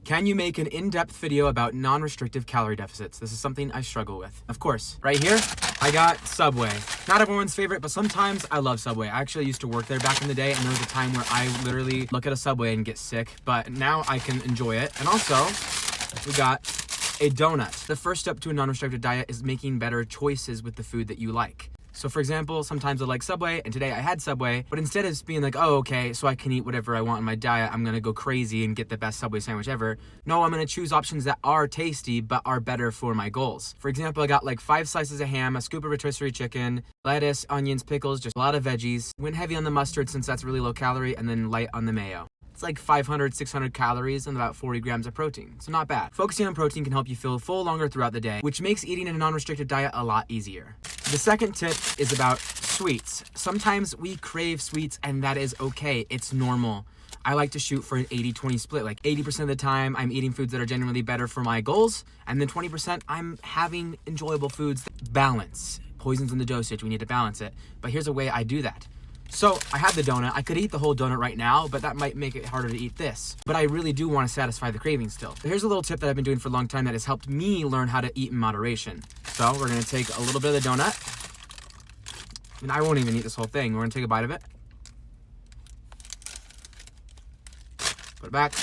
Can you make an in-depth video about non-restrictive calorie deficits? This is something I struggle with. Of course, right here, I got Subway. Not everyone's favorite, but sometimes I love Subway. I actually used to work there back in the day, and there was a time where I literally look at a Subway and get sick, but now I can enjoy it. And also, we got a donut. The first step to a non-restrictive diet is making better choices with the food that you like. So for example, sometimes I like Subway, and today I had Subway, but instead of being like, oh, okay, so I can eat whatever I want in my diet, I'm gonna go crazy and get the best Subway sandwich ever. No, I'm gonna choose options that are tasty, but are better for my goals. For example, I got like 5 slices of ham, a scoop of rotisserie chicken, lettuce, onions, pickles, just a lot of veggies. Went heavy on the mustard since that's really low calorie, and then light on the mayo. It's like 500, 600 calories and about 40 grams of protein, so not bad. Focusing on protein can help you feel full longer throughout the day, which makes eating a non-restricted diet a lot easier. The second tip is about sweets. Sometimes we crave sweets, and that is okay. It's normal. I like to shoot for an 80-20 split. Like 80% of the time, I'm eating foods that are genuinely better for my goals, and then 20% I'm having enjoyable foods. Balance. Poison's in the dosage. We need to balance it. But here's a way I do that. So I had the donut. I could eat the whole donut right now, but that might make it harder to eat this. But I really do want to satisfy the craving still. But here's a little tip that I've been doing for a long time that has helped me learn how to eat in moderation. So we're going to take a little bit of the donut. And I won't even eat this whole thing. We're going to take a bite of it. Put it back.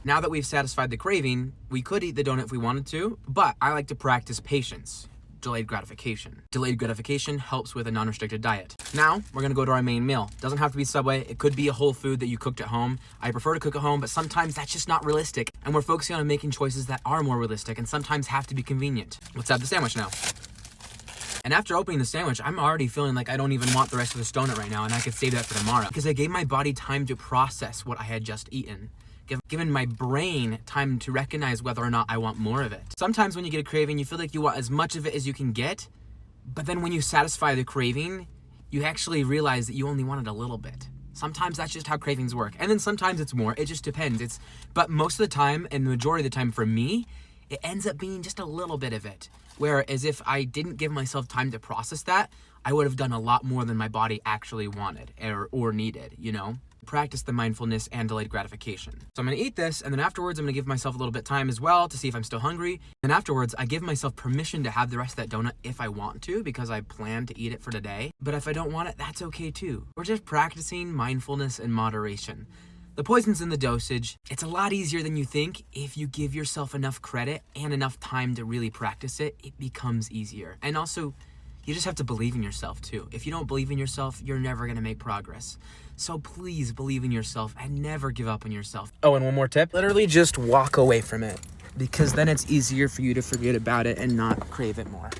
Now that we've satisfied the craving, we could eat the donut if we wanted to, but I like to practice patience. Delayed gratification. Delayed gratification helps with a non-restricted diet. Now, we're gonna go to our main meal. Doesn't have to be Subway. It could be a whole food that you cooked at home. I prefer to cook at home, but sometimes that's just not realistic. And we're focusing on making choices that are more realistic and sometimes have to be convenient. Let's have the sandwich now. And after opening the sandwich, I'm already feeling like I don't even want the rest of this donut right now, and I could save that for tomorrow. Because I gave my body time to process what I had just eaten. Given my brain time to recognize whether or not I want more of it. Sometimes when you get a craving, you feel like you want as much of it as you can get, but then when you satisfy the craving, you actually realize that you only wanted a little bit. Sometimes that's just how cravings work. And then sometimes it's more, it just depends. But most of the time, and the majority of the time for me, it ends up being just a little bit of it. Whereas if I didn't give myself time to process that, I would have done a lot more than my body actually wanted or needed, you know? Practice the mindfulness and delayed gratification. So I'm gonna eat this, and then afterwards I'm gonna give myself a little bit of time as well to see if I'm still hungry. And afterwards, I give myself permission to have the rest of that donut if I want to, because I plan to eat it for today. But if I don't want it, that's okay too. We're just practicing mindfulness and moderation. The poison's in the dosage. It's a lot easier than you think. If you give yourself enough credit and enough time to really practice it, it becomes easier. And also, you just have to believe in yourself too. If you don't believe in yourself, you're never gonna make progress. So please believe in yourself and never give up on yourself. Oh, and one more tip. Literally just walk away from it, because then it's easier for you to forget about it and not crave it more.